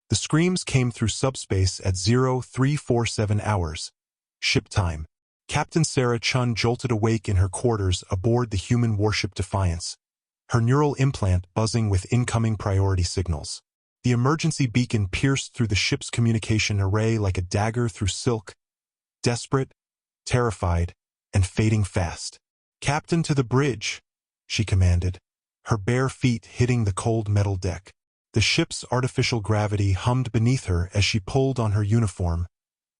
The screams came through subspace at 0347 hours. Ship time. Captain Sarah Chun jolted awake in her quarters aboard the human warship Defiance, her neural implant buzzing with incoming priority signals. The emergency beacon pierced through the ship's communication array like a dagger through silk, desperate, terrified, and fading fast. "Captain, to the bridge," she commanded, her bare feet hitting the cold metal deck. The ship's artificial gravity hummed beneath her as she pulled on her uniform,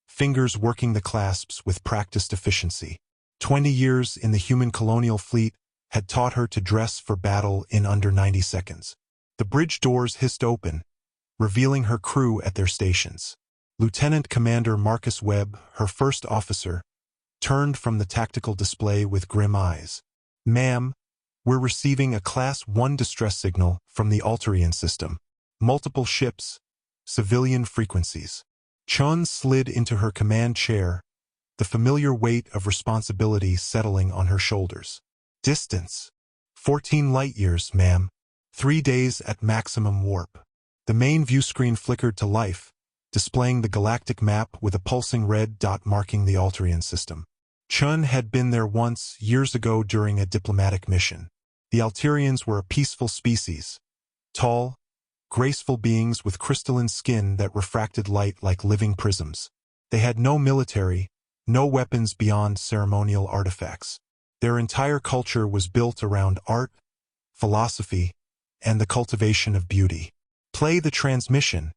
fingers working the clasps with practiced efficiency. 20 years in the human colonial fleet had taught her to dress for battle in under 90 seconds. The bridge doors hissed open, revealing her crew at their stations. Lieutenant Commander Marcus Webb, her first officer, turned from the tactical display with grim eyes. "Ma'am, we're receiving a Class 1 distress signal from the Alterian system. Multiple ships, civilian frequencies." Chun slid into her command chair, the familiar weight of responsibility settling on her shoulders. "Distance. 14 light-years, ma'am. 3 days at maximum warp." The main view screen flickered to life, displaying the galactic map with a pulsing red dot marking the Alterian system. Chun had been there once, years ago during a diplomatic mission. The Alterians were a peaceful species, tall, graceful beings with crystalline skin that refracted light like living prisms. They had no military, no weapons beyond ceremonial artifacts. Their entire culture was built around art, philosophy, and the cultivation of beauty. "Play the transmission,"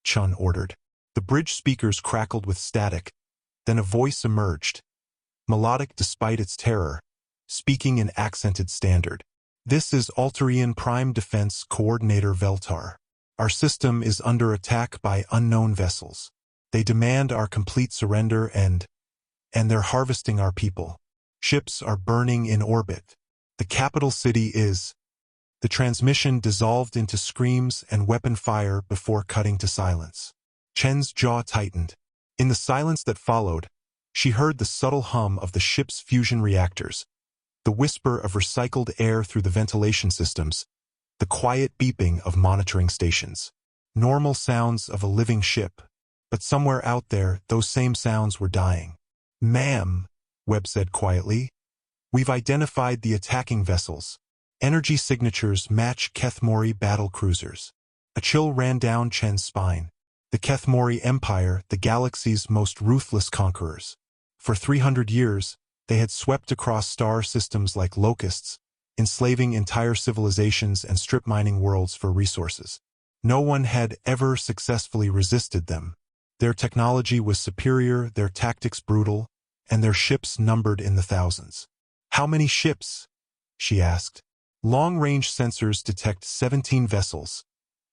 Chun ordered. The bridge speakers crackled with static, then a voice emerged, melodic despite its terror, speaking in accented standard. "This is Alterian Prime Defense Coordinator Veltar. Our system is under attack by unknown vessels. They demand our complete surrender and they're harvesting our people. Ships are burning in orbit. The capital city is..." The transmission dissolved into screams and weapon fire before cutting to silence. Chen's jaw tightened. In the silence that followed, she heard the subtle hum of the ship's fusion reactors, the whisper of recycled air through the ventilation systems, the quiet beeping of monitoring stations. Normal sounds of a living ship, but somewhere out there, those same sounds were dying. "Ma'am," Webb said quietly, "we've identified the attacking vessels. Energy signatures match Kethmori battle cruisers." A chill ran down Chen's spine. The Kethmori Empire, the galaxy's most ruthless conquerors. For 300 years, they had swept across star systems like locusts, enslaving entire civilizations and strip-mining worlds for resources. No one had ever successfully resisted them. Their technology was superior, their tactics brutal, and their ships numbered in the thousands. "How many ships?" she asked. Long-range sensors detect 17 vessels,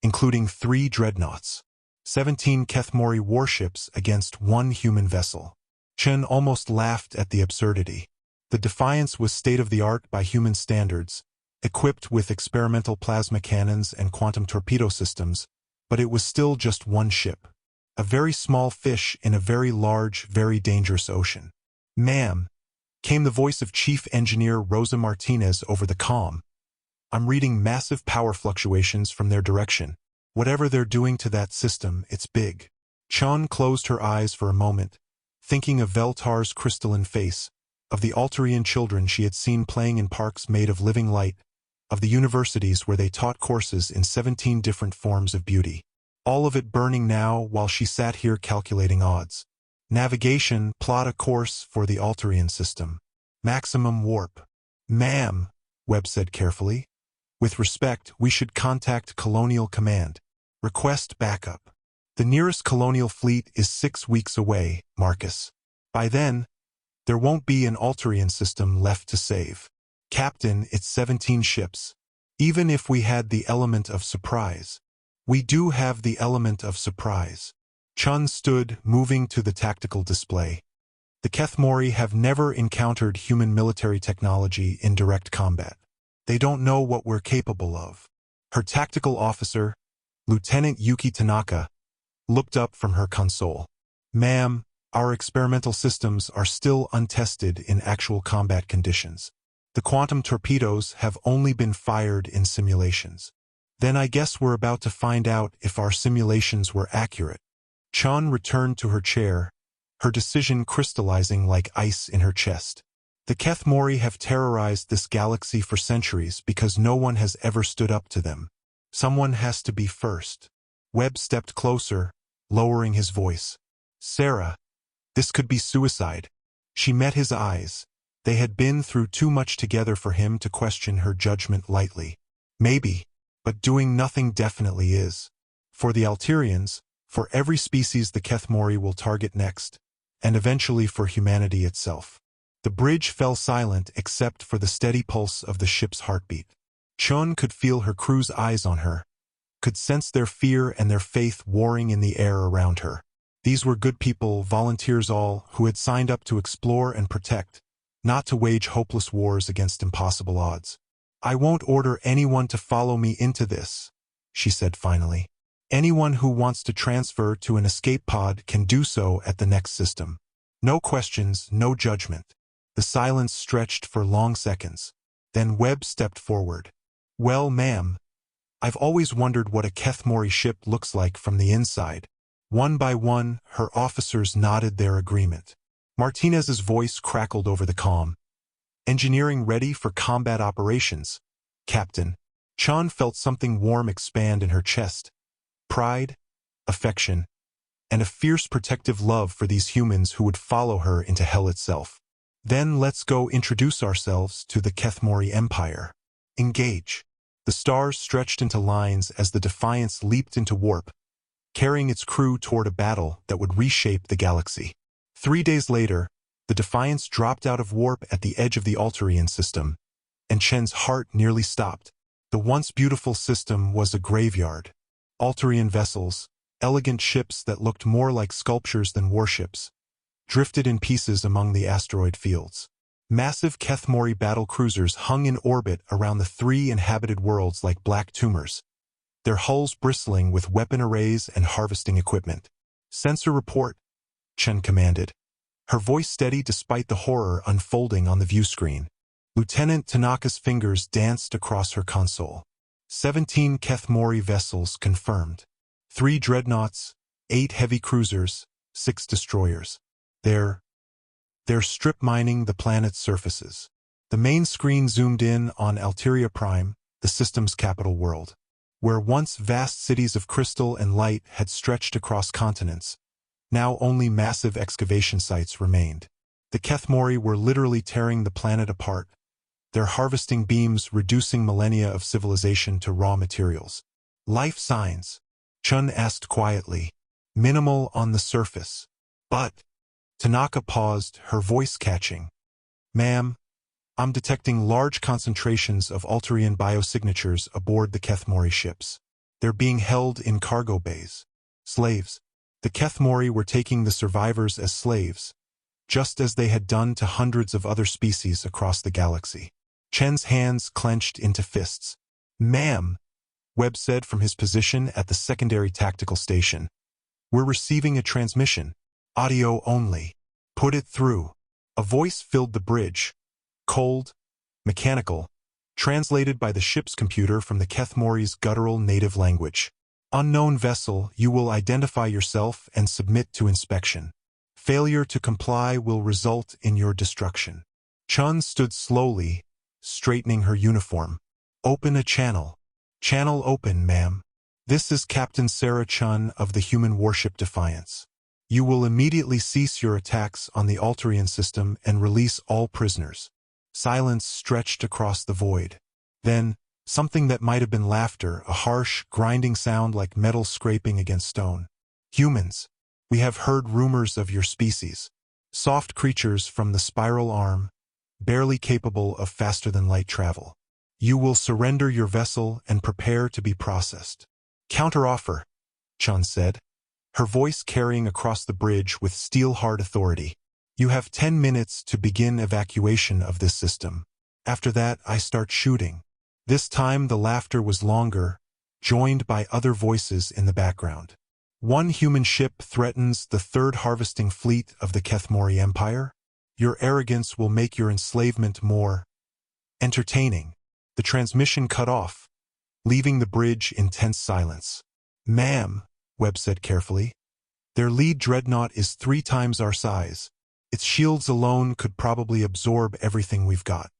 including 3 dreadnoughts. 17 Kethmori warships against 1 human vessel. Chen almost laughed at the absurdity. The Defiance was state-of-the-art by human standards, equipped with experimental plasma cannons and quantum torpedo systems, but it was still just one ship. A very small fish in a very large, very dangerous ocean. "Ma'am," came the voice of Chief Engineer Rosa Martinez over the comm. "I'm reading massive power fluctuations from their direction. Whatever they're doing to that system, it's big." Chun closed her eyes for a moment, thinking of Veltar's crystalline face, of the Alterian children she had seen playing in parks made of living light, of the universities where they taught courses in 17 different forms of beauty. All of it burning now while she sat here calculating odds. Navigation, plot a course for the Alterian system. Maximum warp. "Ma'am," Webb said carefully. "With respect, we should contact Colonial Command. Request backup. The nearest colonial fleet is 6 weeks away, Marcus. By then, there won't be an Alterian system left to save. Captain, it's 17 ships. Even if we had the element of surprise. We do have the element of surprise." Chun stood, moving to the tactical display. "The Kethmori have never encountered human military technology in direct combat. They don't know what we're capable of." Her tactical officer, Lieutenant Yuki Tanaka, looked up from her console. "Ma'am, our experimental systems are still untested in actual combat conditions. The quantum torpedoes have only been fired in simulations. Then I guess we're about to find out if our simulations were accurate. Chun returned to her chair, her decision crystallizing like ice in her chest. The Kethmori have terrorized this galaxy for centuries because no one has ever stood up to them. Someone has to be first. Webb stepped closer, lowering his voice. Sarah, this could be suicide. She met his eyes. They had been through too much together for him to question her judgment lightly. Maybe, but doing nothing definitely is. For the Alterians, for every species the Kethmori will target next, and eventually for humanity itself. The bridge fell silent except for the steady pulse of the ship's heartbeat. Chun could feel her crew's eyes on her, could sense their fear and their faith warring in the air around her. These were good people, volunteers all, who had signed up to explore and protect, not to wage hopeless wars against impossible odds. I won't order anyone to follow me into this, she said finally. Anyone who wants to transfer to an escape pod can do so at the next system. No questions, no judgment. The silence stretched for long seconds. Then Webb stepped forward. Well, ma'am, I've always wondered what a Kethmori ship looks like from the inside. One by one, her officers nodded their agreement. Martinez's voice crackled over the comm. Engineering ready for combat operations, Captain. Chun felt something warm expand in her chest. Pride, affection, and a fierce protective love for these humans who would follow her into hell itself. Then let's go introduce ourselves to the Kethmori Empire. Engage. The stars stretched into lines as the Defiance leaped into warp, carrying its crew toward a battle that would reshape the galaxy. 3 days later, the Defiance dropped out of warp at the edge of the Alterian system, and Chen's heart nearly stopped. The once beautiful system was a graveyard. Alterian vessels, elegant ships that looked more like sculptures than warships, drifted in pieces among the asteroid fields. Massive Kethmori battle cruisers hung in orbit around the 3 inhabited worlds like black tumors, their hulls bristling with weapon arrays and harvesting equipment. Sensor report, Chen commanded, her voice steady despite the horror unfolding on the view screen. Lieutenant Tanaka's fingers danced across her console. 17 Kethmori vessels confirmed. 3 dreadnoughts, 8 heavy cruisers, 6 destroyers. They're strip mining the planet's surfaces. The main screen zoomed in on Alteria Prime, the system's capital world. Where once vast cities of crystal and light had stretched across continents, now only massive excavation sites remained. The Kethmori were literally tearing the planet apart, their harvesting beams reducing millennia of civilization to raw materials. Life signs, Chun asked quietly. Minimal on the surface. But Tanaka paused, her voice catching. Ma'am, I'm detecting large concentrations of Alterian biosignatures aboard the Kethmori ships. They're being held in cargo bays. Slaves. The Kethmori were taking the survivors as slaves, just as they had done to hundreds of other species across the galaxy. Chen's hands clenched into fists. Ma'am, Webb said from his position at the secondary tactical station. We're receiving a transmission. Audio only. Put it through. A voice filled the bridge. Cold, mechanical, translated by the ship's computer from the Kethmori's guttural native language. Unknown vessel, you will identify yourself and submit to inspection. Failure to comply will result in your destruction. Chun stood slowly, straightening her uniform. Open a channel. Channel open, ma'am. This is Captain Sarah Chun of the human warship Defiance. You will immediately cease your attacks on the Alterian system and release all prisoners. Silence stretched across the void. Then, something that might have been laughter, a harsh, grinding sound like metal scraping against stone. Humans, we have heard rumors of your species. Soft creatures from the spiral arm, barely capable of faster-than-light travel. You will surrender your vessel and prepare to be processed. Counteroffer, Chun said, her voice carrying across the bridge with steel-hard authority. You have 10 minutes to begin evacuation of this system. After that, I start shooting. This time the laughter was longer, joined by other voices in the background. One human ship threatens the 3rd harvesting fleet of the Kethmori Empire. Your arrogance will make your enslavement more entertaining. The transmission cut off, leaving the bridge in tense silence. "Ma'am," Webb said carefully, "their lead dreadnought is 3 times our size. Its shields alone could probably absorb everything we've got."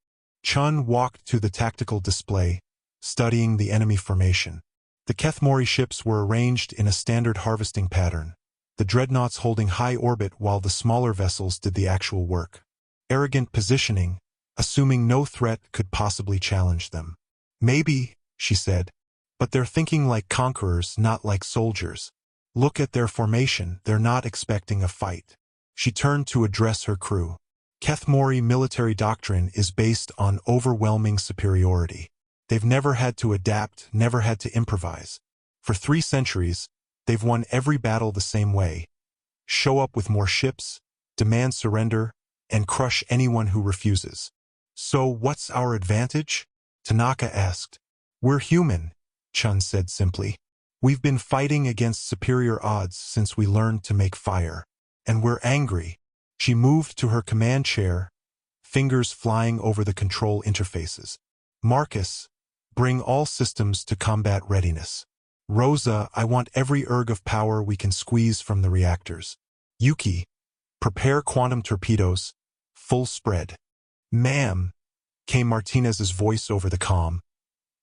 Chun walked to the tactical display, studying the enemy formation. The Kethmori ships were arranged in a standard harvesting pattern, the dreadnoughts holding high orbit while the smaller vessels did the actual work. Arrogant positioning, assuming no threat could possibly challenge them. "Maybe," she said, "but they're thinking like conquerors, not like soldiers. Look at their formation, they're not expecting a fight." She turned to address her crew. Kethmori military doctrine is based on overwhelming superiority. They've never had to adapt, never had to improvise. For 3 centuries, they've won every battle the same way. Show up with more ships, demand surrender, and crush anyone who refuses. "So what's our advantage?" Tanaka asked. "We're human," Chun said simply. "We've been fighting against superior odds since we learned to make fire. And we're angry." She moved to her command chair, fingers flying over the control interfaces. "Marcus, bring all systems to combat readiness. Rosa, I want every erg of power we can squeeze from the reactors. Yuki, prepare quantum torpedoes, full spread." "Ma'am," came Martinez's voice over the comm,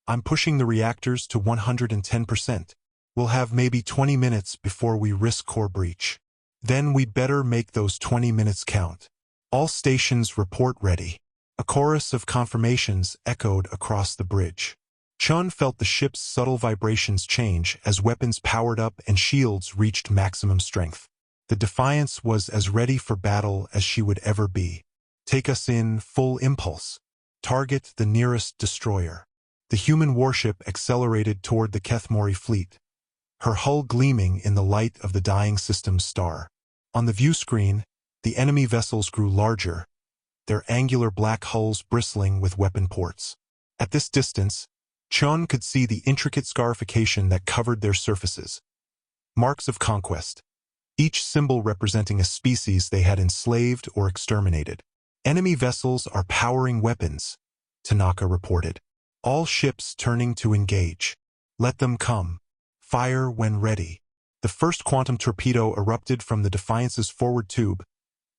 "I'm pushing the reactors to 110%. We'll have maybe 20 minutes before we risk core breach. Then we'd better make those 20 minutes count. All stations report ready." A chorus of confirmations echoed across the bridge. Chun felt the ship's subtle vibrations change as weapons powered up and shields reached maximum strength. The Defiance was as ready for battle as she would ever be. "Take us in, full impulse. Target the nearest destroyer." The human warship accelerated toward the Kethmori fleet, her hull gleaming in the light of the dying system's star. On the view screen, the enemy vessels grew larger, their angular black hulls bristling with weapon ports. At this distance, Chun could see the intricate scarification that covered their surfaces. Marks of conquest, each symbol representing a species they had enslaved or exterminated. "Enemy vessels are powering weapons," Tanaka reported. "All ships turning to engage. Let them come. Fire when ready." The first quantum torpedo erupted from the Defiance's forward tube,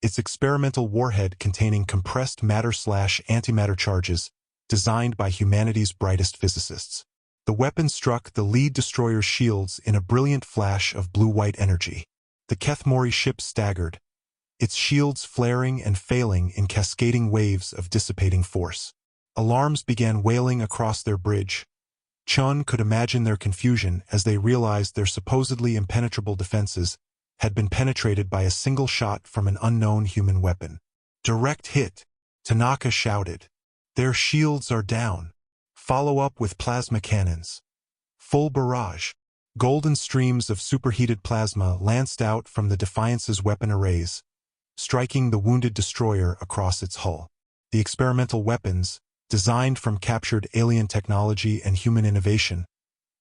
its experimental warhead containing compressed matter/antimatter charges designed by humanity's brightest physicists. The weapon struck the lead destroyer's shields in a brilliant flash of blue-white energy. The Kethmori ship staggered, its shields flaring and failing in cascading waves of dissipating force. Alarms began wailing across their bridge. Chun could imagine their confusion as they realized their supposedly impenetrable defenses had been penetrated by a single shot from an unknown human weapon. "Direct hit," Tanaka shouted. "Their shields are down. Follow up with plasma cannons. Full barrage." Golden streams of superheated plasma lanced out from the Defiance's weapon arrays, striking the wounded destroyer across its hull. The experimental weapons, designed from captured alien technology and human innovation,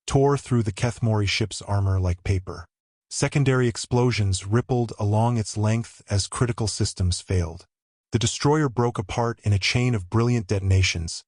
tore through the Kethmori ship's armor like paper. Secondary explosions rippled along its length as critical systems failed. The destroyer broke apart in a chain of brilliant detonations,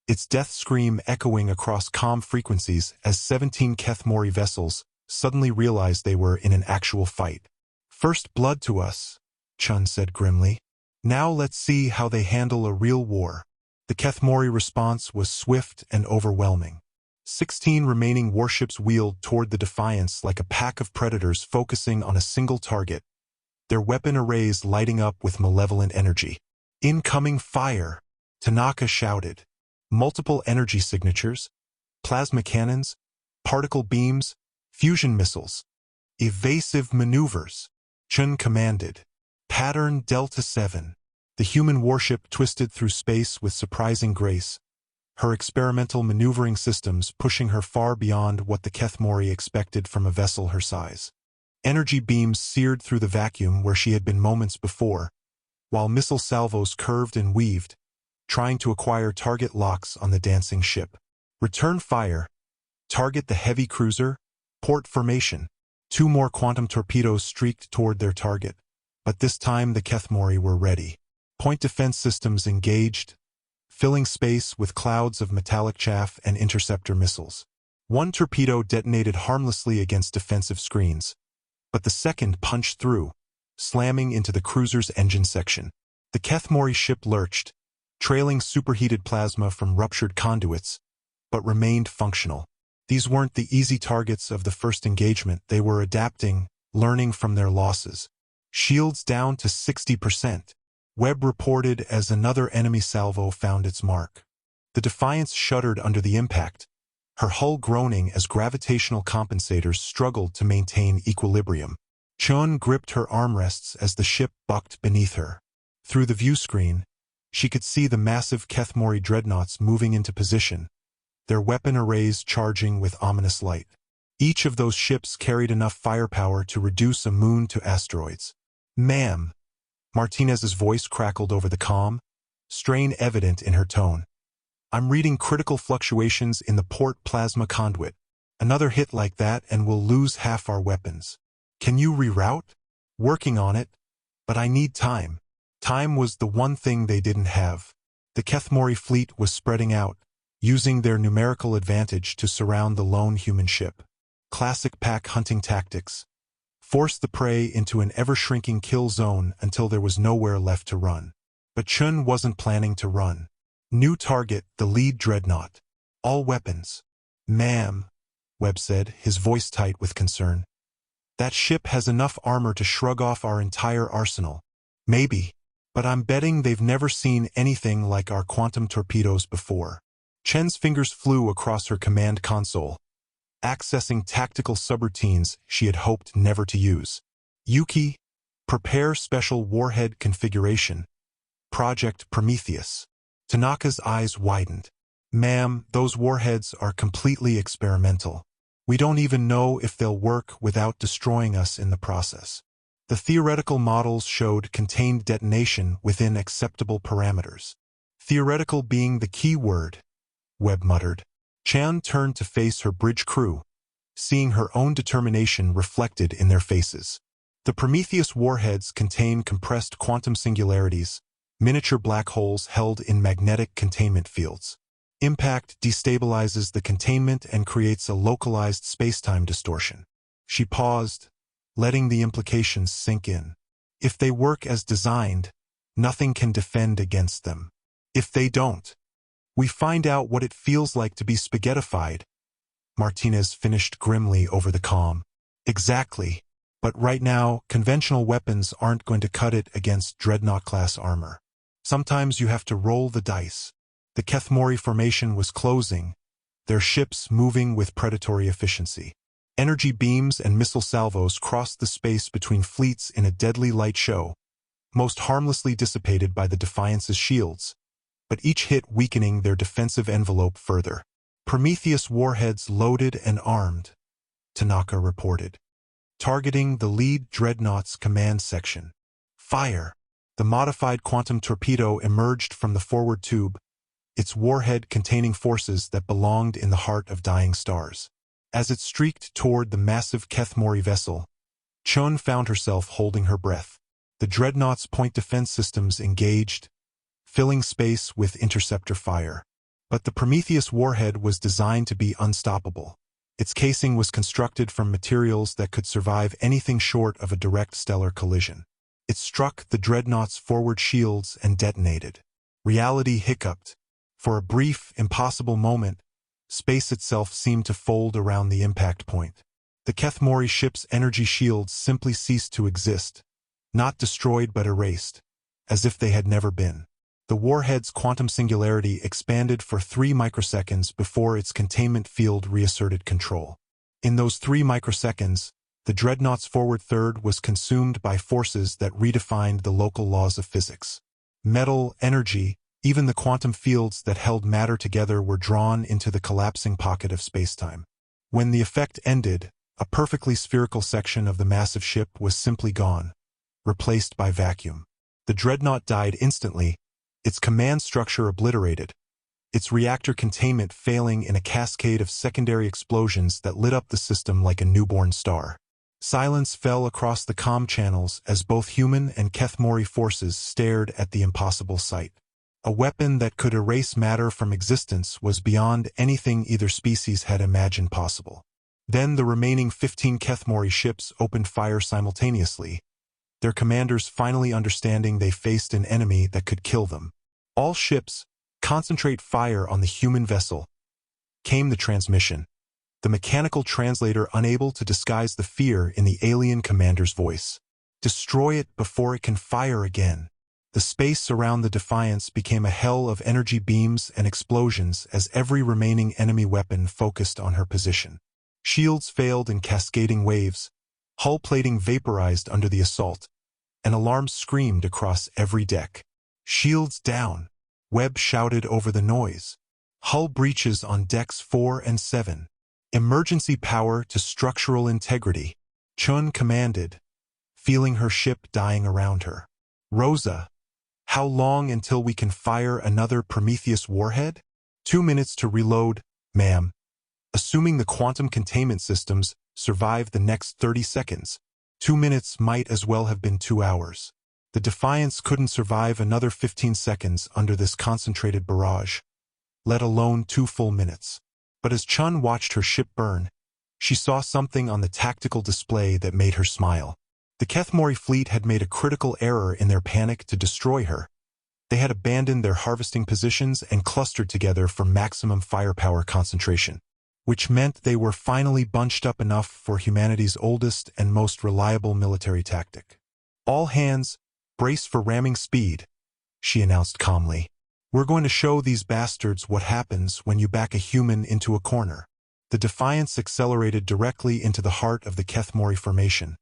its death scream echoing across comm frequencies as 17 Kethmori vessels suddenly realized they were in an actual fight. "First blood to us," Chun said grimly. "Now let's see how they handle a real war." The Kethmori response was swift and overwhelming. 16 remaining warships wheeled toward the Defiance like a pack of predators focusing on a single target, their weapon arrays lighting up with malevolent energy. "Incoming fire!" Tanaka shouted. Multiple energy signatures, plasma cannons, particle beams, fusion missiles. "Evasive maneuvers," Chun commanded. "Pattern Delta 7. The human warship twisted through space with surprising grace, her experimental maneuvering systems pushing her far beyond what the Kethmori expected from a vessel her size. Energy beams seared through the vacuum where she had been moments before, while missile salvos curved and weaved, trying to acquire target locks on the dancing ship. "Return fire. Target the heavy cruiser. Port formation." 2 more quantum torpedoes streaked toward their target, but this time the Kethmori were ready. Point defense systems engaged, filling space with clouds of metallic chaff and interceptor missiles. One torpedo detonated harmlessly against defensive screens, but the second punched through, slamming into the cruiser's engine section. The Kethmori ship lurched, trailing superheated plasma from ruptured conduits, but remained functional. These weren't the easy targets of the first engagement. They were adapting, learning from their losses. Shields down to 60%. Webb reported as another enemy salvo found its mark. The Defiance shuddered under the impact, her hull groaning as gravitational compensators struggled to maintain equilibrium. Chun gripped her armrests as the ship bucked beneath her. Through the view screen, she could see the massive Kethmori dreadnoughts moving into position, their weapon arrays charging with ominous light. Each of those ships carried enough firepower to reduce a moon to asteroids. "Ma'am," Martinez's voice crackled over the comm, strain evident in her tone. "I'm reading critical fluctuations in the port plasma conduit. Another hit like that and we'll lose half our weapons. Can you reroute?" "Working on it, but I need time." Time was the one thing they didn't have. The Kethmori fleet was spreading out, using their numerical advantage to surround the lone human ship. Classic pack hunting tactics. Force the prey into an ever-shrinking kill zone until there was nowhere left to run. But Chun wasn't planning to run. New target, the lead dreadnought. "All weapons." "Ma'am," Webb said, his voice tight with concern. "That ship has enough armor to shrug off our entire arsenal." "Maybe, but I'm betting they've never seen anything like our quantum torpedoes before." Chen's fingers flew across her command console, accessing tactical subroutines she had hoped never to use. "Yuki, prepare special warhead configuration. Project Prometheus." Tanaka's eyes widened. "Ma'am, those warheads are completely experimental. We don't even know if they'll work without destroying us in the process." The theoretical models showed contained detonation within acceptable parameters. Theoretical being the key word, Webb muttered. Chan turned to face her bridge crew, seeing her own determination reflected in their faces. The Prometheus warheads contain compressed quantum singularities, miniature black holes held in magnetic containment fields. Impact destabilizes the containment and creates a localized space-time distortion. She paused, letting the implications sink in. If they work as designed, nothing can defend against them. If they don't, we find out what it feels like to be spaghettified, Martinez finished grimly over the comm. Exactly. But right now, conventional weapons aren't going to cut it against Dreadnought-class armor. Sometimes you have to roll the dice. The Kethmori formation was closing, their ships moving with predatory efficiency. Energy beams and missile salvos crossed the space between fleets in a deadly light show, most harmlessly dissipated by the Defiance's shields, but each hit weakening their defensive envelope further. "Prometheus warheads loaded and armed," Tanaka reported. "Targeting the lead Dreadnought's command section. Fire!" The modified quantum torpedo emerged from the forward tube, its warhead containing forces that belonged in the heart of dying stars. As it streaked toward the massive Kethmori vessel, Chun found herself holding her breath. The Dreadnought's point defense systems engaged, filling space with interceptor fire. But the Prometheus warhead was designed to be unstoppable. Its casing was constructed from materials that could survive anything short of a direct stellar collision. It struck the Dreadnought's forward shields and detonated. Reality hiccuped. For a brief, impossible moment, space itself seemed to fold around the impact point. The Kethmori ship's energy shields simply ceased to exist, not destroyed but erased, as if they had never been. The warhead's quantum singularity expanded for 3 microseconds before its containment field reasserted control. In those 3 microseconds, the Dreadnought's forward third was consumed by forces that redefined the local laws of physics. Metal, energy, even the quantum fields that held matter together were drawn into the collapsing pocket of spacetime. When the effect ended, a perfectly spherical section of the massive ship was simply gone, replaced by vacuum. The Dreadnought died instantly, its command structure obliterated, its reactor containment failing in a cascade of secondary explosions that lit up the system like a newborn star. Silence fell across the comm channels as both human and Kethmori forces stared at the impossible sight. A weapon that could erase matter from existence was beyond anything either species had imagined possible. Then the remaining 15 Kethmori ships opened fire simultaneously, their commanders finally understanding they faced an enemy that could kill them. All ships, concentrate fire on the human vessel. Came the transmission, the mechanical translator unable to disguise the fear in the alien commander's voice. Destroy it before it can fire again. The space around the Defiance became a hell of energy beams and explosions as every remaining enemy weapon focused on her position. Shields failed in cascading waves, hull plating vaporized under the assault, and alarms screamed across every deck. Shields down, Webb shouted over the noise. Hull breaches on decks 4 and 7. Emergency power to structural integrity, Chun commanded, feeling her ship dying around her. Rosa, how long until we can fire another Prometheus warhead? 2 minutes to reload, ma'am. Assuming the quantum containment systems survive the next 30 seconds, 2 minutes might as well have been 2 hours. The Defiance couldn't survive another 15 seconds under this concentrated barrage, let alone 2 full minutes. But as Chun watched her ship burn, she saw something on the tactical display that made her smile. The Kethmori fleet had made a critical error in their panic to destroy her. They had abandoned their harvesting positions and clustered together for maximum firepower concentration, which meant they were finally bunched up enough for humanity's oldest and most reliable military tactic. All hands, brace for ramming speed, she announced calmly. We're going to show these bastards what happens when you back a human into a corner. The Defiance accelerated directly into the heart of the Kethmori formation,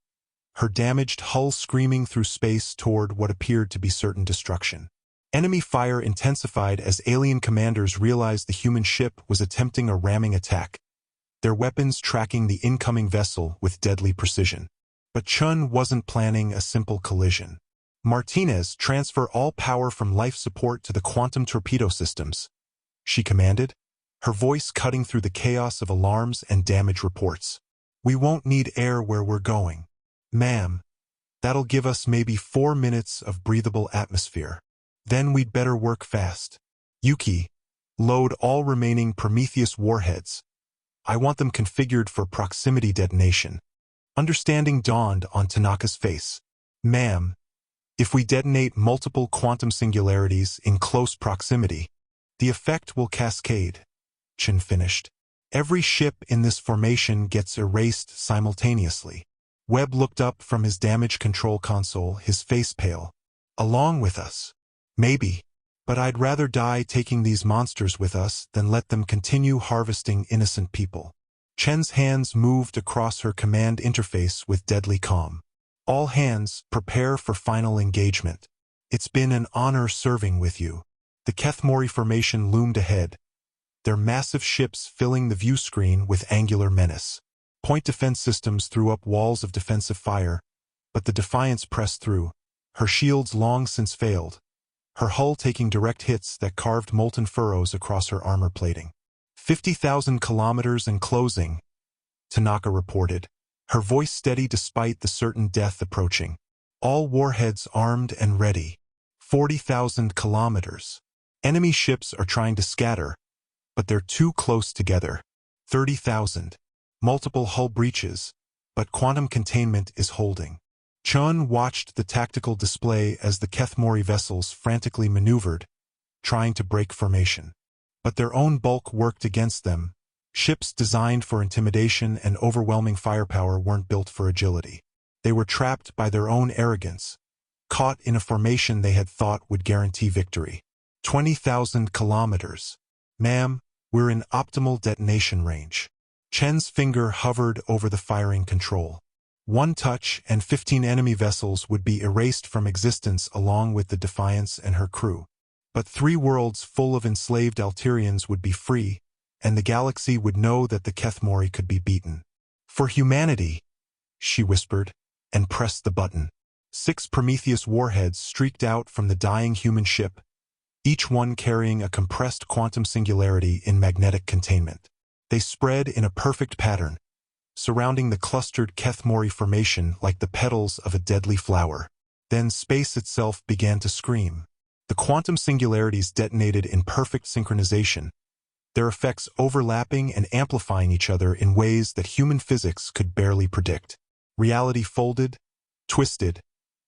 her damaged hull screaming through space toward what appeared to be certain destruction. Enemy fire intensified as alien commanders realized the human ship was attempting a ramming attack, their weapons tracking the incoming vessel with deadly precision. But Chun wasn't planning a simple collision. Martinez, transfer all power from life support to the quantum torpedo systems, she commanded, her voice cutting through the chaos of alarms and damage reports. We won't need air where we're going. Ma'am, that'll give us maybe 4 minutes of breathable atmosphere. Then we'd better work fast. Yuki, load all remaining Prometheus warheads. I want them configured for proximity detonation. Understanding dawned on Tanaka's face. Ma'am, if we detonate multiple quantum singularities in close proximity, the effect will cascade, Chin finished. Every ship in this formation gets erased simultaneously. Webb looked up from his damage control console, his face pale. Along with us. Maybe, but I'd rather die taking these monsters with us than let them continue harvesting innocent people. Chen's hands moved across her command interface with deadly calm. All hands, prepare for final engagement. It's been an honor serving with you. The Kethmori formation loomed ahead, their massive ships filling the view screen with angular menace. Point defense systems threw up walls of defensive fire, but the Defiance pressed through, her shields long since failed, her hull taking direct hits that carved molten furrows across her armor plating. 50,000 kilometers and closing, Tanaka reported, her voice steady despite the certain death approaching. All warheads armed and ready. 40,000 kilometers. Enemy ships are trying to scatter, but they're too close together. 30,000. Multiple hull breaches, but quantum containment is holding. Chun watched the tactical display as the Kethmori vessels frantically maneuvered, trying to break formation. But their own bulk worked against them. Ships designed for intimidation and overwhelming firepower weren't built for agility. They were trapped by their own arrogance, caught in a formation they had thought would guarantee victory. 20,000 kilometers. Ma'am, we're in optimal detonation range. Chen's finger hovered over the firing control. One touch and 15 enemy vessels would be erased from existence along with the Defiance and her crew. But 3 worlds full of enslaved Alterians would be free, and the galaxy would know that the Kethmori could be beaten. For humanity, she whispered, and pressed the button. 6 Prometheus warheads streaked out from the dying human ship, each one carrying a compressed quantum singularity in magnetic containment. They spread in a perfect pattern, surrounding the clustered Kethmori formation like the petals of a deadly flower. Then space itself began to scream. The quantum singularities detonated in perfect synchronization, their effects overlapping and amplifying each other in ways that human physics could barely predict. Reality folded, twisted,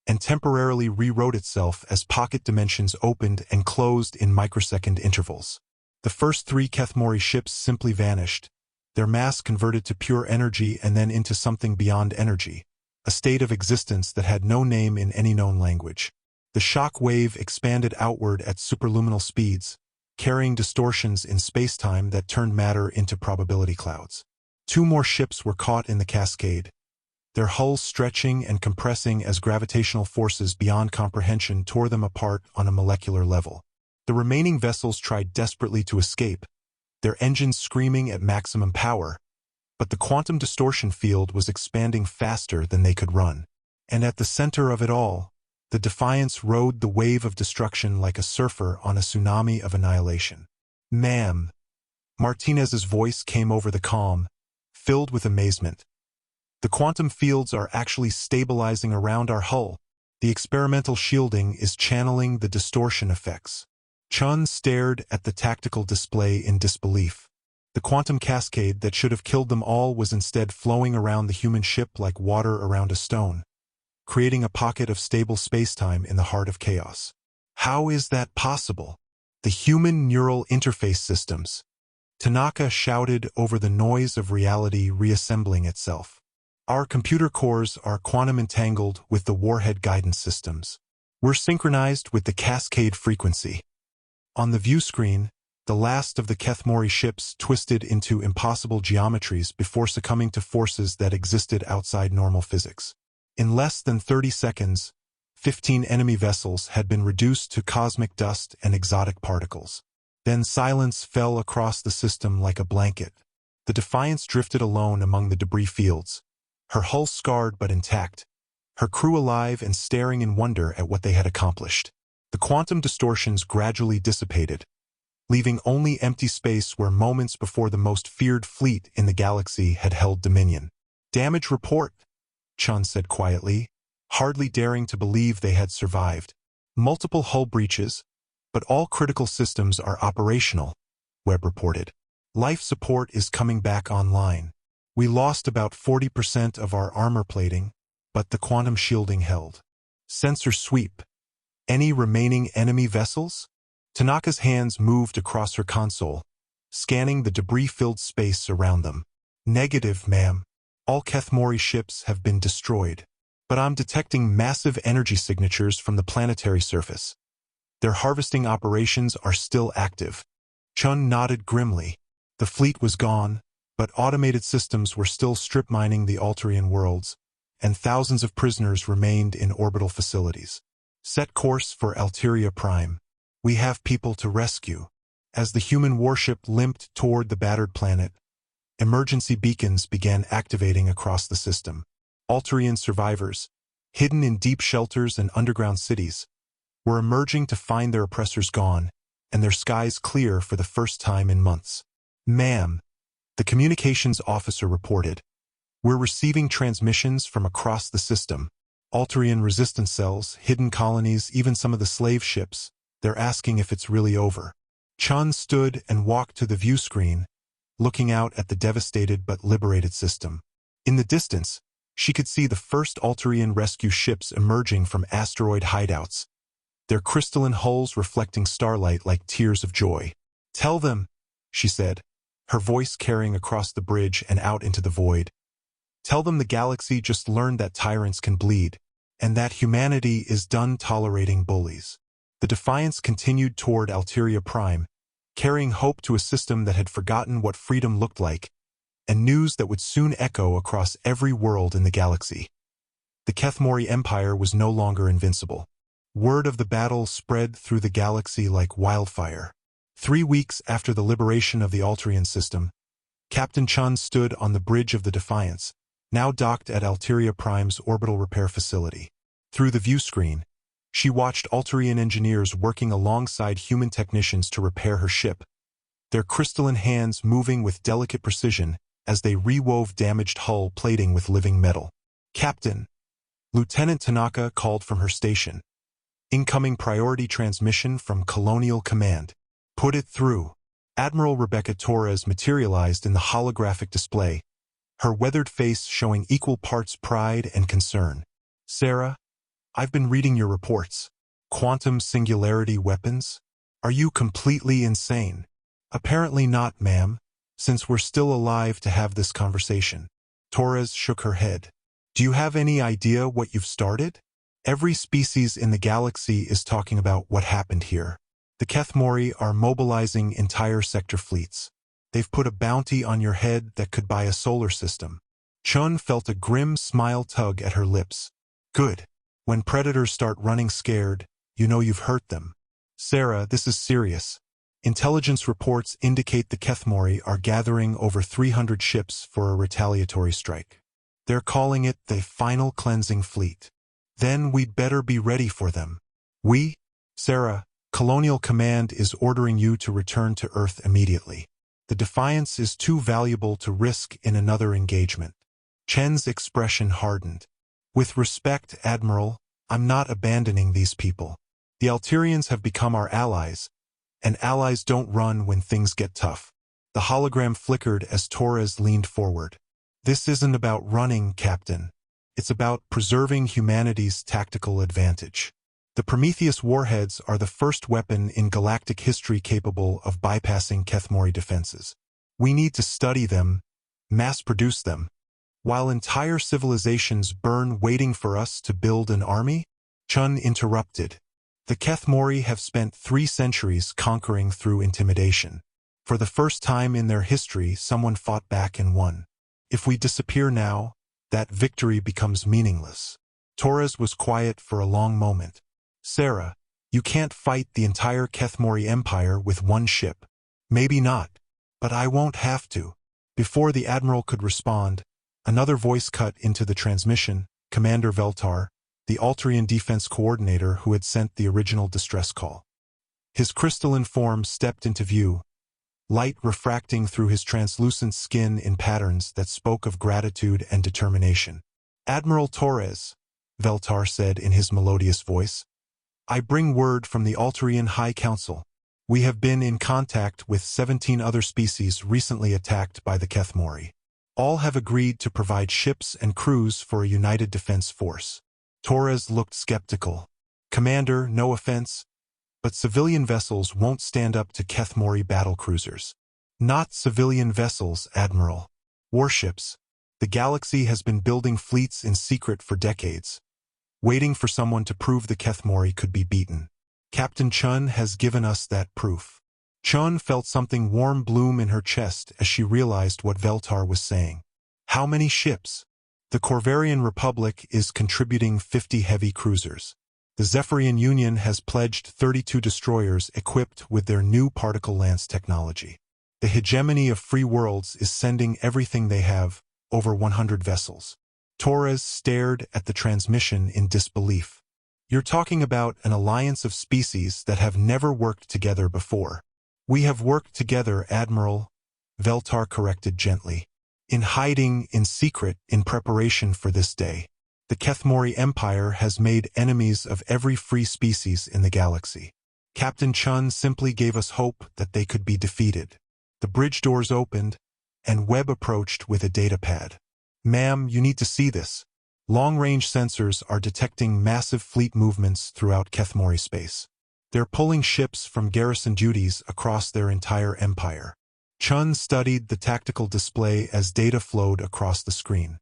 and temporarily rewrote itself as pocket dimensions opened and closed in microsecond intervals. The first 3 Kethmori ships simply vanished, their mass converted to pure energy and then into something beyond energy, a state of existence that had no name in any known language. The shock wave expanded outward at superluminal speeds, carrying distortions in spacetime that turned matter into probability clouds. 2 more ships were caught in the cascade, their hulls stretching and compressing as gravitational forces beyond comprehension tore them apart on a molecular level. The remaining vessels tried desperately to escape, their engines screaming at maximum power, but the quantum distortion field was expanding faster than they could run. And at the center of it all, the Defiance rode the wave of destruction like a surfer on a tsunami of annihilation. "Ma'am." Martinez's voice came over the comm, filled with amazement. "The quantum fields are actually stabilizing around our hull. The experimental shielding is channeling the distortion effects." Chun stared at the tactical display in disbelief. The quantum cascade that should have killed them all was instead flowing around the human ship like water around a stone, creating a pocket of stable spacetime in the heart of chaos. "How is that possible?" "The human neural interface systems," Tanaka shouted over the noise of reality reassembling itself. "Our computer cores are quantum entangled with the warhead guidance systems. We're synchronized with the cascade frequency." On the view screen, the last of the Kethmori ships twisted into impossible geometries before succumbing to forces that existed outside normal physics. In less than 30 seconds, 15 enemy vessels had been reduced to cosmic dust and exotic particles. Then silence fell across the system like a blanket. The Defiance drifted alone among the debris fields, her hull scarred but intact, her crew alive and staring in wonder at what they had accomplished. The quantum distortions gradually dissipated, leaving only empty space where moments before the most feared fleet in the galaxy had held dominion. "Damage report," Chun said quietly, hardly daring to believe they had survived. "Multiple hull breaches, but all critical systems are operational," Webb reported. "Life support is coming back online. We lost about 40% of our armor plating, but the quantum shielding held." "Sensor sweep. Any remaining enemy vessels?" Tanaka's hands moved across her console, scanning the debris-filled space around them. "Negative, ma'am. All Kethmori ships have been destroyed. But I'm detecting massive energy signatures from the planetary surface. Their harvesting operations are still active." Chun nodded grimly. The fleet was gone, but automated systems were still strip-mining the Alterian worlds, and thousands of prisoners remained in orbital facilities. "Set course for Alteria Prime. We have people to rescue." As the human warship limped toward the battered planet, emergency beacons began activating across the system. Alterian survivors, hidden in deep shelters and underground cities, were emerging to find their oppressors gone, and their skies clear for the first time in months. "Ma'am," the communications officer reported, "we're receiving transmissions from across the system. Alterian resistance cells, hidden colonies, even some of the slave ships. They're asking if it's really over." Chun stood and walked to the view screen, looking out at the devastated but liberated system. In the distance, she could see the first Alterian rescue ships emerging from asteroid hideouts, their crystalline hulls reflecting starlight like tears of joy. "Tell them," she said, her voice carrying across the bridge and out into the void. "Tell them the galaxy just learned that tyrants can bleed, and that humanity is done tolerating bullies." The Defiance continued toward Alteria Prime, carrying hope to a system that had forgotten what freedom looked like, and news that would soon echo across every world in the galaxy. The Kethmori Empire was no longer invincible. Word of the battle spread through the galaxy like wildfire. 3 weeks after the liberation of the Alterian system, Captain Chun stood on the bridge of the Defiance, now docked at Alteria Prime's orbital repair facility. Through the view screen, she watched Alterian engineers working alongside human technicians to repair her ship, their crystalline hands moving with delicate precision as they rewove damaged hull plating with living metal. "Captain," Lieutenant Tanaka called from her station. Incoming priority transmission from Colonial Command. Put it through. Admiral Rebecca Torres materialized in the holographic display, her weathered face showing equal parts pride and concern. Sarah, I've been reading your reports. Quantum singularity weapons? Are you completely insane? Apparently not, ma'am, since we're still alive to have this conversation. Torres shook her head. Do you have any idea what you've started? Every species in the galaxy is talking about what happened here. The Kethmori are mobilizing entire sector fleets. They've put a bounty on your head that could buy a solar system. Chun felt a grim smile tug at her lips. Good. When predators start running scared, you know you've hurt them. Sarah, this is serious. Intelligence reports indicate the Kethmori are gathering over 300 ships for a retaliatory strike. They're calling it the final cleansing fleet. Then we'd better be ready for them. Sarah, Colonial Command is ordering you to return to Earth immediately. The Defiance is too valuable to risk in another engagement. Chen's expression hardened. With respect, Admiral, I'm not abandoning these people. The Alterians have become our allies, and allies don't run when things get tough. The hologram flickered as Torres leaned forward. This isn't about running, Captain. It's about preserving humanity's tactical advantage. The Prometheus warheads are the first weapon in galactic history capable of bypassing Kethmori defenses. We need to study them, mass-produce them. While entire civilizations burn waiting for us to build an army? Chun interrupted. The Kethmori have spent 3 centuries conquering through intimidation. For the first time in their history, someone fought back and won. If we disappear now, that victory becomes meaningless. Torres was quiet for a long moment. Sarah, you can't fight the entire Kethmori Empire with one ship. Maybe not, but I won't have to. Before the Admiral could respond, another voice cut into the transmission, Commander Veltar, the Alterian defense coordinator who had sent the original distress call. His crystalline form stepped into view, light refracting through his translucent skin in patterns that spoke of gratitude and determination. Admiral Torres, Veltar said in his melodious voice, I bring word from the Alterian High Council. We have been in contact with 17 other species recently attacked by the Kethmori. All have agreed to provide ships and crews for a united defense force. Torres looked skeptical. Commander, no offense, but civilian vessels won't stand up to Kethmori battlecruisers. Not civilian vessels, Admiral. Warships. The galaxy has been building fleets in secret for decades, waiting for someone to prove the Kethmori could be beaten. Captain Chun has given us that proof. Chun felt something warm bloom in her chest as she realized what Veltar was saying. How many ships? The Corvarian Republic is contributing 50 heavy cruisers. The Zephyrian Union has pledged 32 destroyers equipped with their new particle lance technology. The hegemony of free worlds is sending everything they have, over 100 vessels. Torres stared at the transmission in disbelief. You're talking about an alliance of species that have never worked together before. We have worked together, Admiral, Veltar corrected gently. In hiding, in secret, in preparation for this day. The Kethmori Empire has made enemies of every free species in the galaxy. Captain Chun simply gave us hope that they could be defeated. The bridge doors opened, and Webb approached with a datapad. Ma'am, you need to see this. Long-range sensors are detecting massive fleet movements throughout Kethmori space. They're pulling ships from garrison duties across their entire empire. Chun studied the tactical display as data flowed across the screen.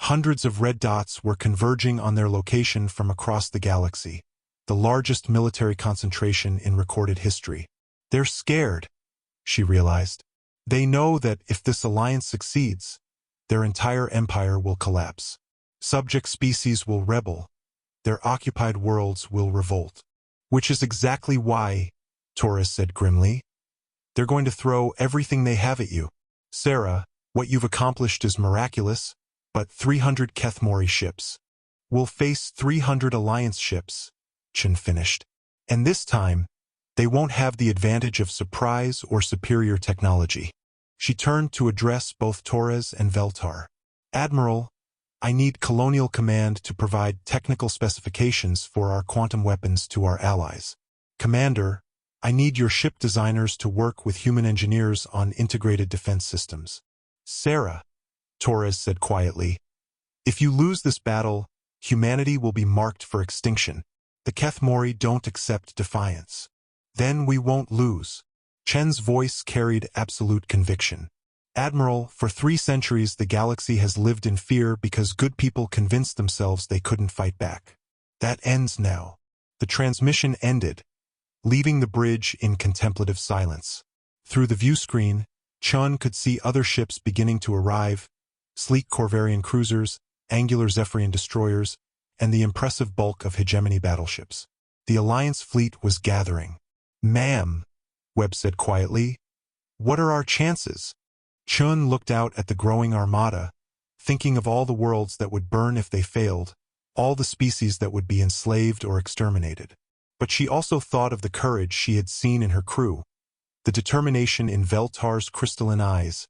Hundreds of red dots were converging on their location from across the galaxy, the largest military concentration in recorded history. They're scared, she realized. They know that if this alliance succeeds, their entire empire will collapse. Subject species will rebel. Their occupied worlds will revolt. Which is exactly why, Torres said grimly, they're going to throw everything they have at you. Sarah, what you've accomplished is miraculous, but 300 Kethmori ships. We'll face 300 Alliance ships, Chen finished. And this time, they won't have the advantage of surprise or superior technology. She turned to address both Torres and Veltar. Admiral, I need Colonial Command to provide technical specifications for our quantum weapons to our allies. Commander, I need your ship designers to work with human engineers on integrated defense systems. Sarah, Torres said quietly, if you lose this battle, humanity will be marked for extinction. The Kethmori don't accept defiance. Then we won't lose. Chen's voice carried absolute conviction. Admiral, for 3 centuries the galaxy has lived in fear because good people convinced themselves they couldn't fight back. That ends now. The transmission ended, leaving the bridge in contemplative silence. Through the view screen, Chun could see other ships beginning to arrive, sleek Corvarian cruisers, angular Zephyrian destroyers, and the impressive bulk of hegemony battleships. The Alliance fleet was gathering. Ma'am, Webb said quietly, what are our chances? Chun looked out at the growing armada, thinking of all the worlds that would burn if they failed, all the species that would be enslaved or exterminated. But she also thought of the courage she had seen in her crew, the determination in Veltar's crystalline eyes,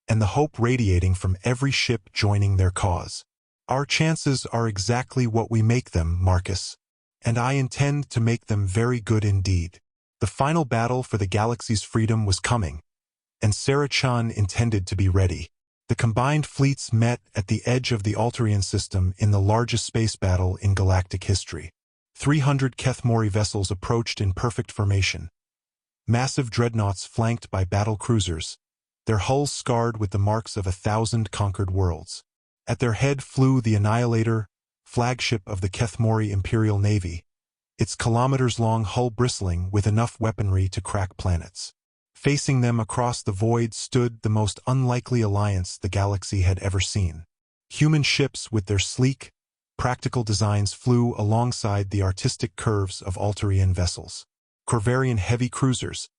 and the hope radiating from every ship joining their cause. Our chances are exactly what we make them, Marcus, and I intend to make them very good indeed. The final battle for the galaxy's freedom was coming, and Sarah Chun intended to be ready. The combined fleets met at the edge of the Altarian system in the largest space battle in galactic history. 300 Kethmori vessels approached in perfect formation. Massive dreadnoughts flanked by battle cruisers, their hulls scarred with the marks of 1,000 conquered worlds. At their head flew the Annihilator, flagship of the Kethmori Imperial Navy, its kilometers-long hull bristling with enough weaponry to crack planets. Facing them across the void stood the most unlikely alliance the galaxy had ever seen. Human ships with their sleek, practical designs flew alongside the artistic curves of Altarian vessels. Corvarian heavy cruisers,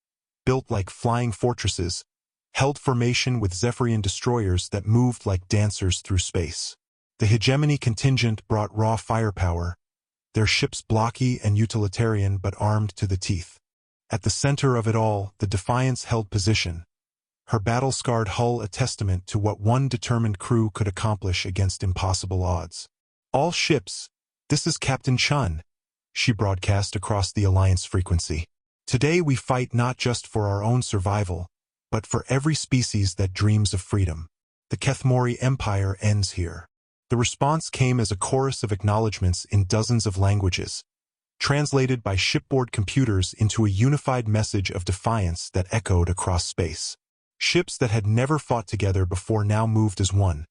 built like flying fortresses, held formation with Zephyrian destroyers that moved like dancers through space. The hegemony contingent brought raw firepower, their ships blocky and utilitarian but armed to the teeth. At the center of it all, the Defiance held position, her battle-scarred hull a testament to what one determined crew could accomplish against impossible odds. All ships, this is Captain Chun, she broadcast across the Alliance frequency. Today we fight not just for our own survival, but for every species that dreams of freedom. The Kethmori Empire ends here. The response came as a chorus of acknowledgments in dozens of languages, translated by shipboard computers into a unified message of defiance that echoed across space. Ships that had never fought together before now moved as one,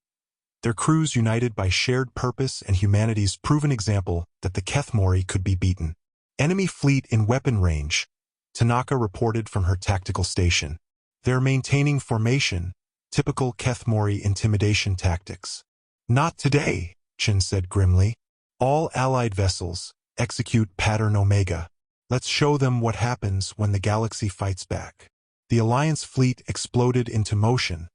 their crews united by shared purpose and humanity's proven example that the Kethmori could be beaten. Enemy fleet in weapon range, Tanaka reported from her tactical station. They're maintaining formation, typical Kethmori intimidation tactics. Not today, Chin said grimly. All allied vessels, execute pattern Omega. Let's show them what happens when the galaxy fights back. The Alliance fleet exploded into motion,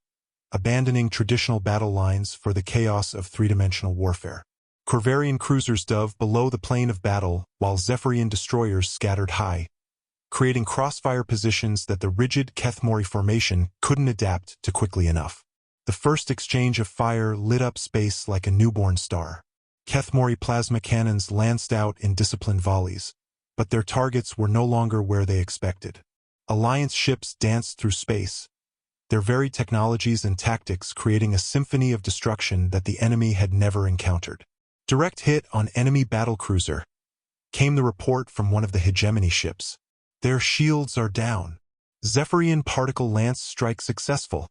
abandoning traditional battle lines for the chaos of three-dimensional warfare. Corvarian cruisers dove below the plane of battle while Zephyrian destroyers scattered high, creating crossfire positions that the rigid Kethmori formation couldn't adapt to quickly enough. The first exchange of fire lit up space like a newborn star. Kethmori plasma cannons lanced out in disciplined volleys, but their targets were no longer where they expected. Alliance ships danced through space, their very technologies and tactics creating a symphony of destruction that the enemy had never encountered. Direct hit on enemy battlecruiser, came the report from one of the hegemony ships. Their shields are down. Zephyrian particle lance strike successful,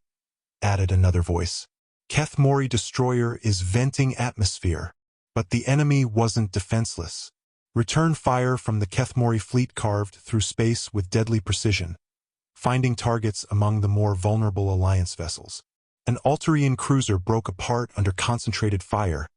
added another voice. Kethmori destroyer is venting atmosphere. But the enemy wasn't defenseless. Return fire from the Kethmori fleet carved through space with deadly precision, finding targets among the more vulnerable Alliance vessels. An Altarian cruiser broke apart under concentrated fire,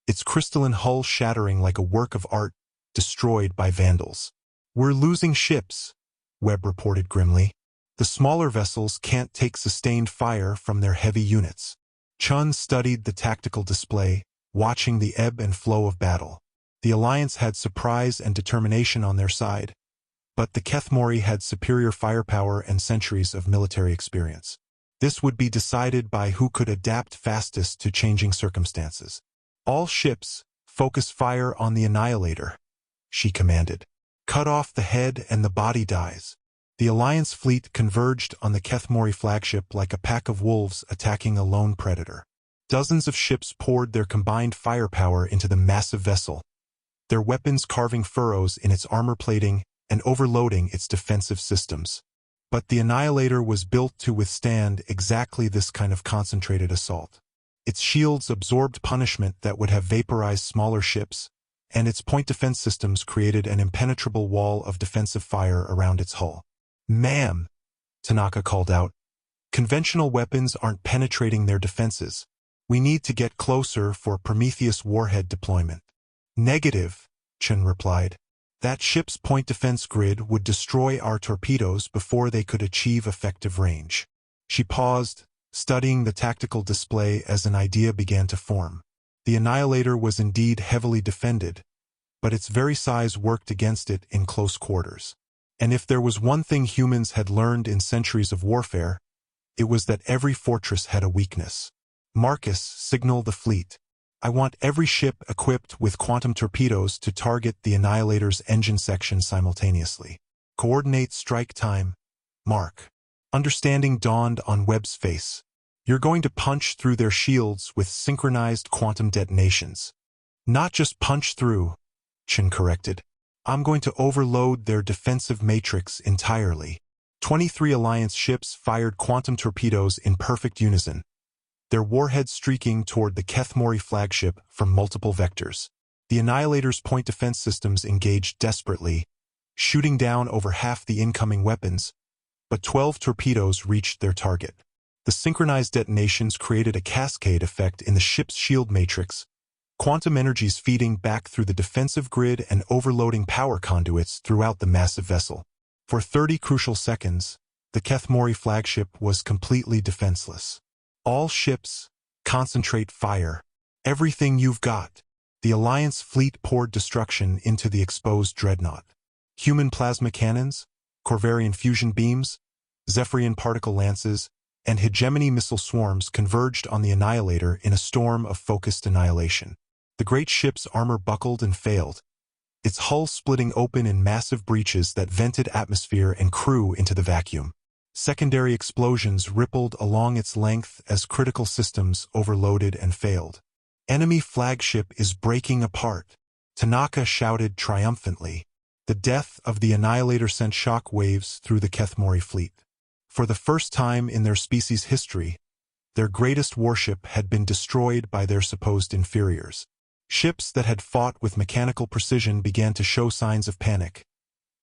its crystalline hull shattering like a work of art destroyed by vandals. We're losing ships, Webb reported grimly. The smaller vessels can't take sustained fire from their heavy units. Chun studied the tactical display, watching the ebb and flow of battle. The Alliance had surprise and determination on their side, but the Kethmori had superior firepower and centuries of military experience. This would be decided by who could adapt fastest to changing circumstances. All ships, focus fire on the Annihilator, she commanded. Cut off the head and the body dies. The Alliance fleet converged on the Kethmori flagship like a pack of wolves attacking a lone predator. Dozens of ships poured their combined firepower into the massive vessel, their weapons carving furrows in its armor plating and overloading its defensive systems. But the Annihilator was built to withstand exactly this kind of concentrated assault. Its shields absorbed punishment that would have vaporized smaller ships, and its point defense systems created an impenetrable wall of defensive fire around its hull. "Ma'am," Tanaka called out, "conventional weapons aren't penetrating their defenses. We need to get closer for Prometheus warhead deployment." "Negative," Chun replied. "That ship's point defense grid would destroy our torpedoes before they could achieve effective range." She paused, studying the tactical display as an idea began to form. The Annihilator was indeed heavily defended, but its very size worked against it in close quarters. And if there was one thing humans had learned in centuries of warfare, it was that every fortress had a weakness. "Marcus, signal the fleet. I want every ship equipped with quantum torpedoes to target the Annihilator's engine section simultaneously. Coordinate strike time, Mark." Understanding dawned on Webb's face. "You're going to punch through their shields with synchronized quantum detonations." "Not just punch through," Chin corrected. "I'm going to overload their defensive matrix entirely." 23 Alliance ships fired quantum torpedoes in perfect unison, their warheads streaking toward the Kethmori flagship from multiple vectors. The Annihilator's point defense systems engaged desperately, shooting down over half the incoming weapons, but 12 torpedoes reached their target. The synchronized detonations created a cascade effect in the ship's shield matrix, quantum energies feeding back through the defensive grid and overloading power conduits throughout the massive vessel. For 30 crucial seconds, the Kethmori flagship was completely defenseless. "All ships, concentrate fire. Everything you've got." The Alliance fleet poured destruction into the exposed dreadnought. Human plasma cannons, Corvarian fusion beams, Zephyrian particle lances, and hegemony missile swarms converged on the Annihilator in a storm of focused annihilation. The great ship's armor buckled and failed, its hull splitting open in massive breaches that vented atmosphere and crew into the vacuum. Secondary explosions rippled along its length as critical systems overloaded and failed. "Enemy flagship is breaking apart," Tanaka shouted triumphantly. The death of the Annihilator sent shock waves through the Kethmori fleet. For the first time in their species' history, their greatest warship had been destroyed by their supposed inferiors. Ships that had fought with mechanical precision began to show signs of panic,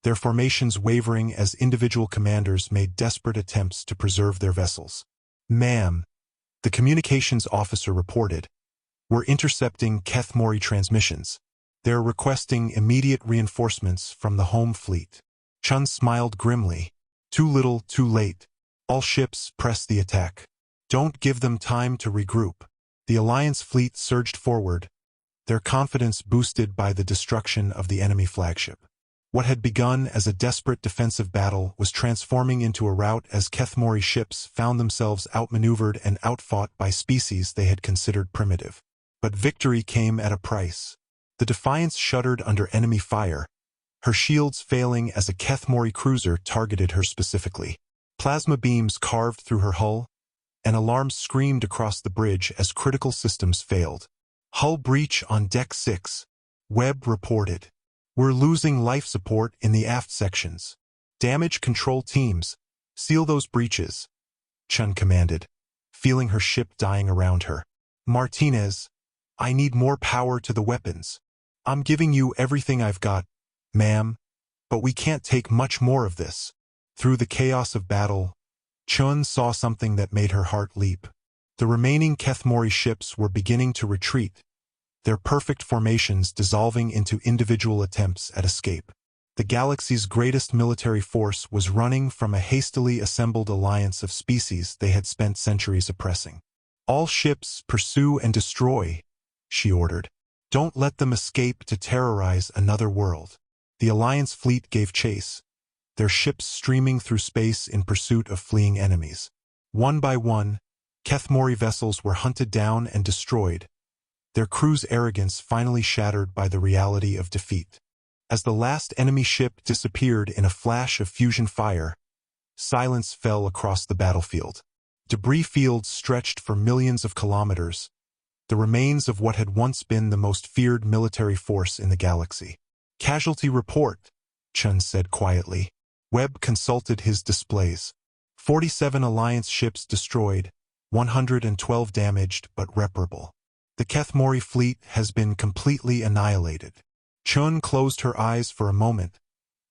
their formations wavering as individual commanders made desperate attempts to preserve their vessels. "Ma'am," the communications officer reported, "we're intercepting Kethmori transmissions. They're requesting immediate reinforcements from the home fleet." Chun smiled grimly. "Too little, too late. All ships press the attack. Don't give them time to regroup." The Alliance fleet surged forward, their confidence boosted by the destruction of the enemy flagship. What had begun as a desperate defensive battle was transforming into a rout as Kethmori ships found themselves outmaneuvered and outfought by species they had considered primitive. But victory came at a price. The Defiance shuddered under enemy fire, her shields failing as a Kethmori cruiser targeted her specifically. Plasma beams carved through her hull, and alarms screamed across the bridge as critical systems failed. "Hull breach on Deck 6, Webb reported. We're losing life support in the aft sections. Damage control teams, seal those breaches," Chun commanded, feeling her ship dying around her. "Martinez, I need more power to the weapons." "I'm giving you everything I've got, ma'am, but we can't take much more of this." Through the chaos of battle, Chun saw something that made her heart leap. The remaining Kethmori ships were beginning to retreat, their perfect formations dissolving into individual attempts at escape. The galaxy's greatest military force was running from a hastily assembled alliance of species they had spent centuries oppressing. "All ships pursue and destroy," she ordered. "Don't let them escape to terrorize another world." The Alliance fleet gave chase, their ships streaming through space in pursuit of fleeing enemies. One by one, Kethmori vessels were hunted down and destroyed, their crew's arrogance finally shattered by the reality of defeat. As the last enemy ship disappeared in a flash of fusion fire, silence fell across the battlefield. Debris fields stretched for millions of kilometers, the remains of what had once been the most feared military force in the galaxy. "Casualty report," Chun said quietly. Webb consulted his displays. 47 Alliance ships destroyed, 112 damaged but reparable. The Kethmori fleet has been completely annihilated. Chun closed her eyes for a moment,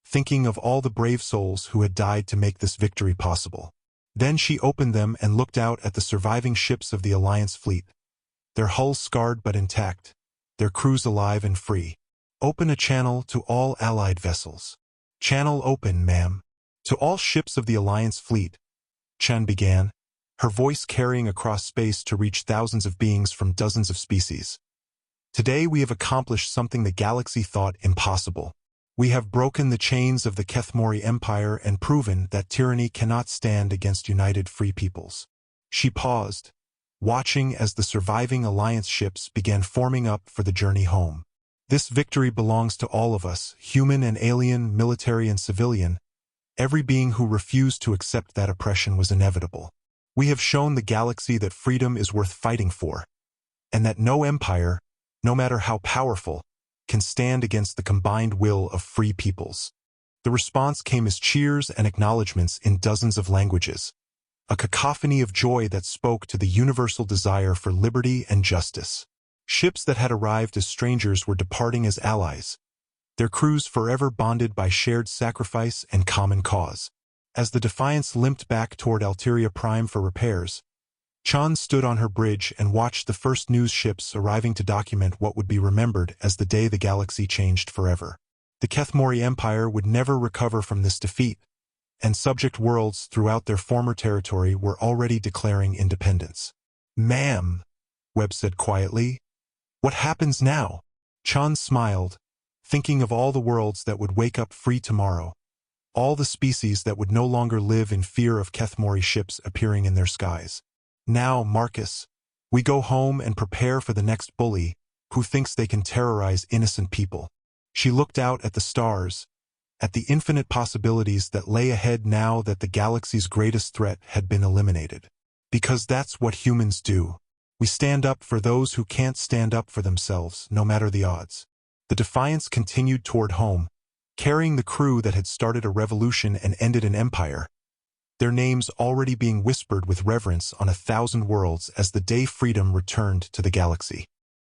thinking of all the brave souls who had died to make this victory possible. Then she opened them and looked out at the surviving ships of the Alliance fleet, their hulls scarred but intact, their crews alive and free. "Open a channel to all Allied vessels." "Channel open, ma'am." "To all ships of the Alliance fleet," Chen began, her voice carrying across space to reach thousands of beings from dozens of species. "Today we have accomplished something the galaxy thought impossible. We have broken the chains of the Kethmori Empire and proven that tyranny cannot stand against united free peoples." She paused, watching as the surviving Alliance ships began forming up for the journey home. "This victory belongs to all of us, human and alien, military and civilian. Every being who refused to accept that oppression was inevitable. We have shown the galaxy that freedom is worth fighting for, and that no empire, no matter how powerful, can stand against the combined will of free peoples." The response came as cheers and acknowledgments in dozens of languages, a cacophony of joy that spoke to the universal desire for liberty and justice. Ships that had arrived as strangers were departing as allies, their crews forever bonded by shared sacrifice and common cause. As the Defiance limped back toward Alteria Prime for repairs, Chan stood on her bridge and watched the first news ships arriving to document what would be remembered as the day the galaxy changed forever. The Kethmori Empire would never recover from this defeat, and subject worlds throughout their former territory were already declaring independence. "Ma'am," Webb said quietly, "what happens now?" Chan smiled, thinking of all the worlds that would wake up free tomorrow, all the species that would no longer live in fear of Kethmori ships appearing in their skies. "Now, Marcus, we go home and prepare for the next bully who thinks they can terrorize innocent people." She looked out at the stars, at the infinite possibilities that lay ahead now that the galaxy's greatest threat had been eliminated. "Because that's what humans do. We stand up for those who can't stand up for themselves, no matter the odds." The Defiance continued toward home, carrying the crew that had started a revolution and ended an empire, their names already being whispered with reverence on 1,000 worlds as the day freedom returned to the galaxy.